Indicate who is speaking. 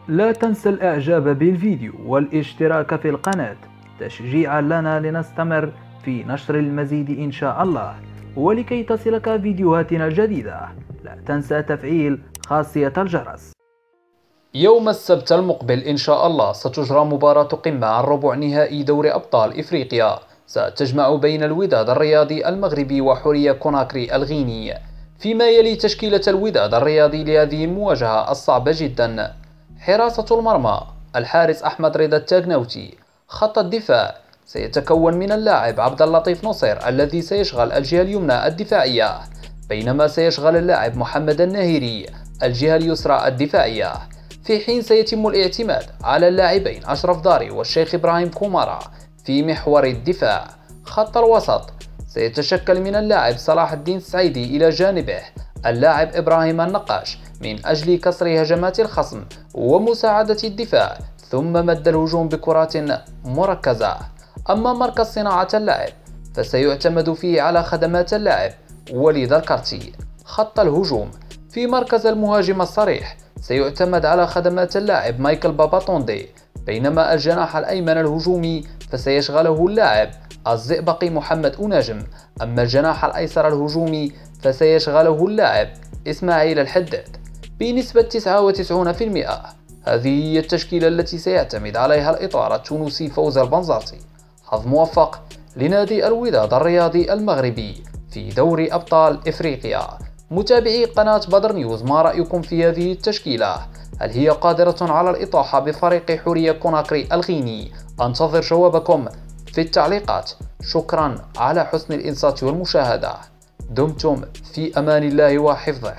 Speaker 1: لا تنسى الإعجاب بالفيديو والاشتراك في القناة تشجيعا لنا لنستمر في نشر المزيد إن شاء الله. ولكي تصلك فيديوهاتنا الجديدة لا تنسى تفعيل خاصية الجرس.
Speaker 2: يوم السبت المقبل إن شاء الله ستجرى مباراة قمة عن ربع نهائي دوري أبطال إفريقيا ستجمع بين الوداد الرياضي المغربي وحورية كوناكري الغيني، فيما يلي تشكيلة الوداد الرياضي لهذه المواجهة الصعبة جدا: حراسة المرمى الحارس أحمد رضا التاغناوتي. خط الدفاع سيتكون من اللاعب عبد اللطيف نصير الذي سيشغل الجهة اليمنى الدفاعية، بينما سيشغل اللاعب محمد الناهري الجهة اليسرى الدفاعية، في حين سيتم الاعتماد على اللاعبين أشرف داري والشيخ إبراهيم كومارا في محور الدفاع. خط الوسط سيتشكل من اللاعب صلاح الدين السعيدي إلى جانبه اللاعب إبراهيم النقاش من أجل كسر هجمات الخصم ومساعدة الدفاع، ثم مد الهجوم بكرات مركزة. أما مركز صناعة اللعب فسيعتمد فيه على خدمات اللاعب وليد الكارتي. خط الهجوم في مركز المهاجم الصريح سيعتمد على خدمات اللاعب مايكل باباتوندي، بينما الجناح الأيمن الهجومي فسيشغله اللاعب الزئبقي محمد أناجم، أما الجناح الأيسر الهجومي فسيشغله اللاعب إسماعيل الحداد بنسبة 99%. هذه هي التشكيلة التي سيعتمد عليها الإطار التونسي فوز البنزرتي. حظ موفق لنادي الوداد الرياضي المغربي في دوري أبطال إفريقيا. متابعي قناة بدر نيوز، ما رأيكم في هذه التشكيلة؟ هل هي قادرة على الإطاحة بفريق حورية كوناكري الغيني؟ أنتظر جوابكم في التعليقات. شكرا على حسن الإنصات والمشاهدة. دمتم في أمان الله وحفظه.